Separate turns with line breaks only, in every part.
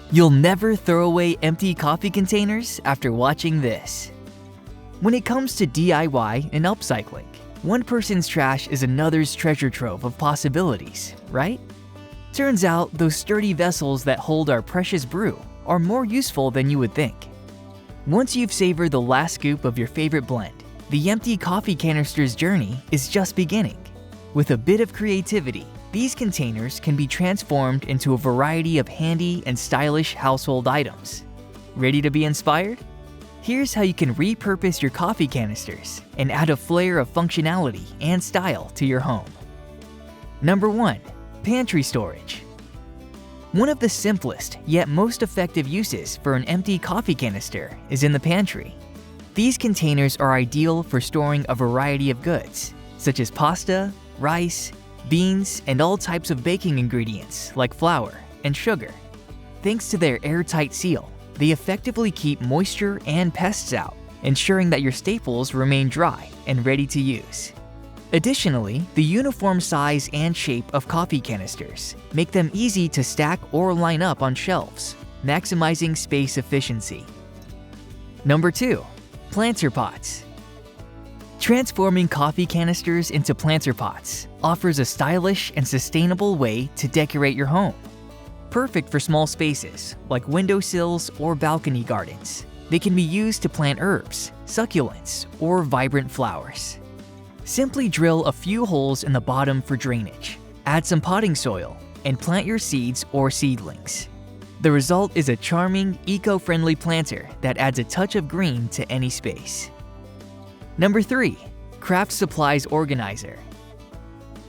You'll never throw away empty coffee containers after watching this. When it comes to DIY and upcycling, one person's trash is another's treasure trove of possibilities, right? Turns out those sturdy vessels that hold our precious brew are more useful than you would think. Once you've savored the last scoop of your favorite blend, the empty coffee canister's journey is just beginning. With a bit of creativity, these containers can be transformed into a variety of handy and stylish household items. Ready to be inspired? Here's how you can repurpose your coffee canisters and add a flair of functionality and style to your home. Number 1. Pantry storage. One of the simplest yet most effective uses for an empty coffee canister is in the pantry. These containers are ideal for storing a variety of goods, such as pasta, rice, beans, and all types of baking ingredients like flour and sugar. Thanks to their airtight seal, they effectively keep moisture and pests out, ensuring that your staples remain dry and ready to use. Additionally, the uniform size and shape of coffee canisters make them easy to stack or line up on shelves, maximizing space efficiency. Number 2. Planter pots. Transforming coffee canisters into planter pots offers a stylish and sustainable way to decorate your home. Perfect for small spaces like windowsills or balcony gardens, they can be used to plant herbs, succulents, or vibrant flowers. Simply drill a few holes in the bottom for drainage, add some potting soil, and plant your seeds or seedlings. The result is a charming, eco-friendly planter that adds a touch of green to any space. Number 3. Craft supplies organizer.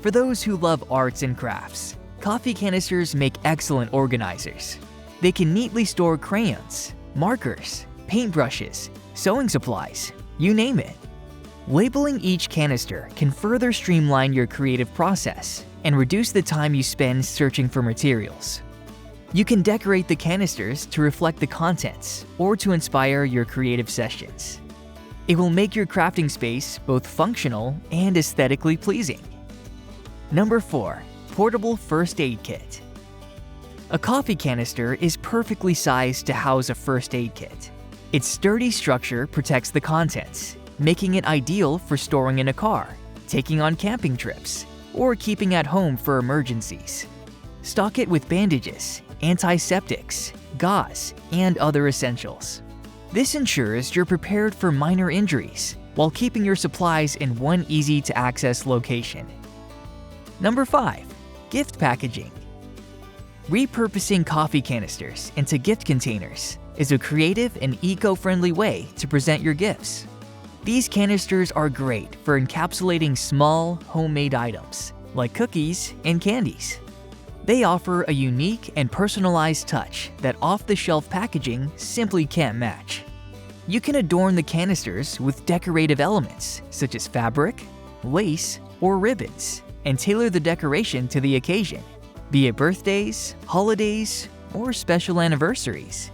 For those who love arts and crafts, coffee canisters make excellent organizers. They can neatly store crayons, markers, paintbrushes, sewing supplies, you name it. Labeling each canister can further streamline your creative process and reduce the time you spend searching for materials. You can decorate the canisters to reflect the contents or to inspire your creative sessions. It will make your crafting space both functional and aesthetically pleasing. Number 4. Portable first aid kit. A coffee canister is perfectly sized to house a first aid kit. Its sturdy structure protects the contents, making it ideal for storing in a car, taking on camping trips, or keeping at home for emergencies. Stock it with bandages, antiseptics, gauze, and other essentials. This ensures you're prepared for minor injuries while keeping your supplies in one easy-to-access location. Number 5. Gift packaging. Repurposing coffee canisters into gift containers is a creative and eco-friendly way to present your gifts. These canisters are great for encapsulating small, homemade items like cookies and candies. They offer a unique and personalized touch that off-the-shelf packaging simply can't match. You can adorn the canisters with decorative elements such as fabric, lace, or ribbons, and tailor the decoration to the occasion, be it birthdays, holidays, or special anniversaries.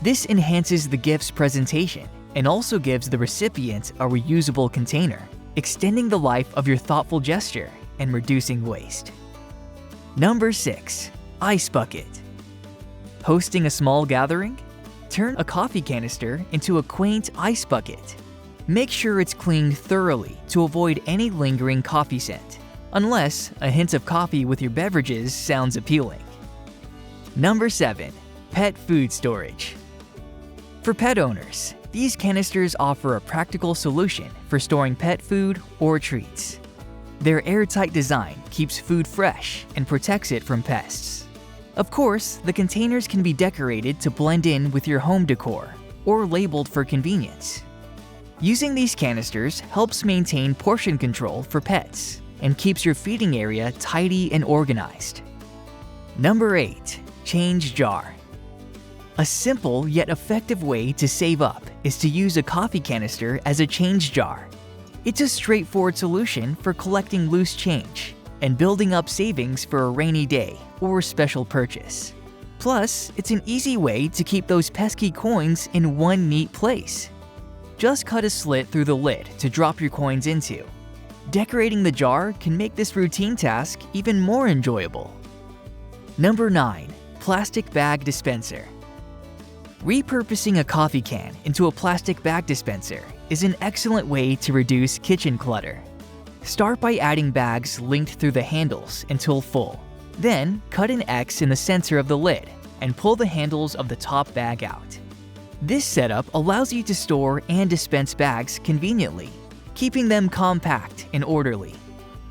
This enhances the gift's presentation and also gives the recipient a reusable container, extending the life of your thoughtful gesture and reducing waste. Number 6. Ice bucket. Hosting a small gathering? Turn a coffee canister into a quaint ice bucket. Make sure it's cleaned thoroughly to avoid any lingering coffee scent, unless a hint of coffee with your beverages sounds appealing. Number 7. Pet food storage. For pet owners, these canisters offer a practical solution for storing pet food or treats. Their airtight design keeps food fresh and protects it from pests. Of course, the containers can be decorated to blend in with your home decor or labeled for convenience. Using these canisters helps maintain portion control for pets and keeps your feeding area tidy and organized. Number 8. Change jar. A simple yet effective way to save up is to use a coffee canister as a change jar. It's a straightforward solution for collecting loose change and building up savings for a rainy day or special purchase. Plus, it's an easy way to keep those pesky coins in one neat place. Just cut a slit through the lid to drop your coins into. Decorating the jar can make this routine task even more enjoyable. Number 9. plastic bag dispenser. Repurposing a coffee can into a plastic bag dispenser is an excellent way to reduce kitchen clutter. Start by adding bags linked through the handles until full. Then, cut an X in the center of the lid and pull the handles of the top bag out. This setup allows you to store and dispense bags conveniently, keeping them compact and orderly.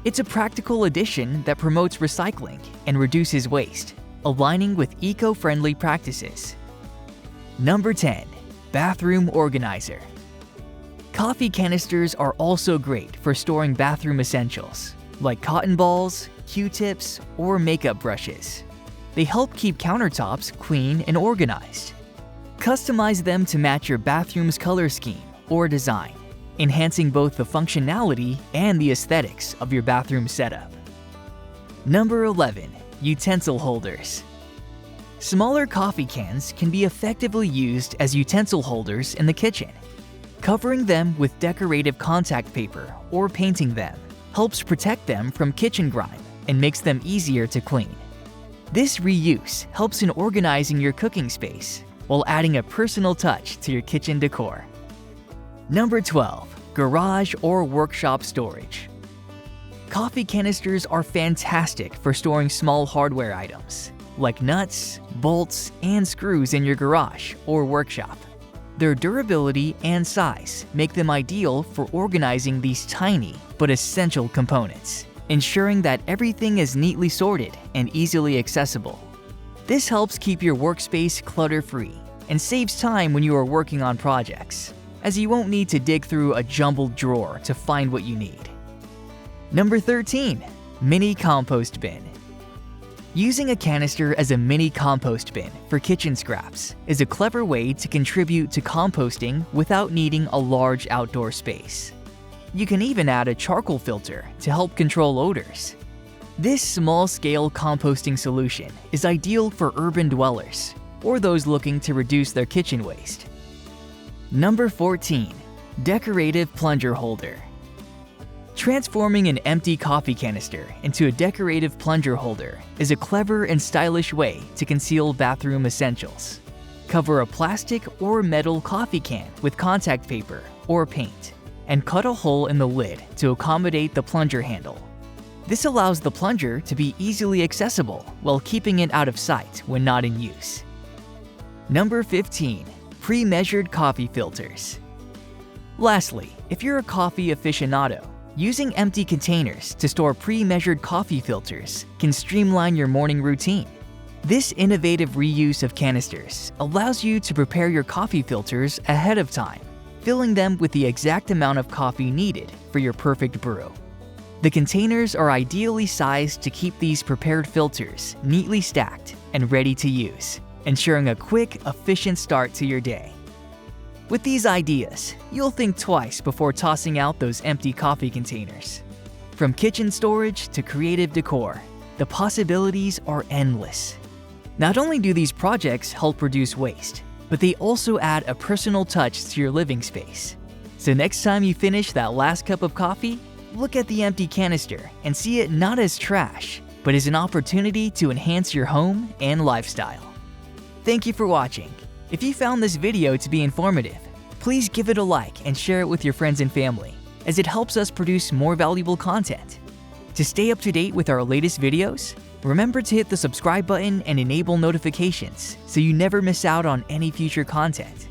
It's a practical addition that promotes recycling and reduces waste, aligning with eco-friendly practices. Number 10. Bathroom organizer. Coffee canisters are also great for storing bathroom essentials, like cotton balls, Q-tips, or makeup brushes. They help keep countertops clean and organized. Customize them to match your bathroom's color scheme or design, enhancing both the functionality and the aesthetics of your bathroom setup. Number 11. Utensil holders. Smaller coffee cans can be effectively used as utensil holders in the kitchen. Covering them with decorative contact paper or painting them helps protect them from kitchen grime and makes them easier to clean. This reuse helps in organizing your cooking space while adding a personal touch to your kitchen decor. Number 12. Garage or workshop storage. Coffee canisters are fantastic for storing small hardware items, like nuts, bolts, and screws in your garage or workshop. Their durability and size make them ideal for organizing these tiny but essential components, ensuring that everything is neatly sorted and easily accessible. This helps keep your workspace clutter-free and saves time when you are working on projects, as you won't need to dig through a jumbled drawer to find what you need. Number 13. Mini compost bin. Using a canister as a mini compost bin for kitchen scraps is a clever way to contribute to composting without needing a large outdoor space. You can even add a charcoal filter to help control odors. This small-scale composting solution is ideal for urban dwellers or those looking to reduce their kitchen waste. Number 14. Decorative plunger holder. Transforming an empty coffee canister into a decorative plunger holder is a clever and stylish way to conceal bathroom essentials. Cover a plastic or metal coffee can with contact paper or paint, and cut a hole in the lid to accommodate the plunger handle. This allows the plunger to be easily accessible while keeping it out of sight when not in use. Number 15. Pre-measured coffee filters. Lastly, if you're a coffee aficionado, using empty containers to store pre-measured coffee filters can streamline your morning routine. This innovative reuse of canisters allows you to prepare your coffee filters ahead of time, filling them with the exact amount of coffee needed for your perfect brew. The containers are ideally sized to keep these prepared filters neatly stacked and ready to use, ensuring a quick, efficient start to your day. With these ideas, you'll think twice before tossing out those empty coffee containers. From kitchen storage to creative decor, the possibilities are endless. Not only do these projects help reduce waste, but they also add a personal touch to your living space. So next time you finish that last cup of coffee, look at the empty canister and see it not as trash, but as an opportunity to enhance your home and lifestyle. Thank you for watching. If you found this video to be informative, please give it a like and share it with your friends and family, as it helps us produce more valuable content. To stay up to date with our latest videos, remember to hit the subscribe button and enable notifications so you never miss out on any future content.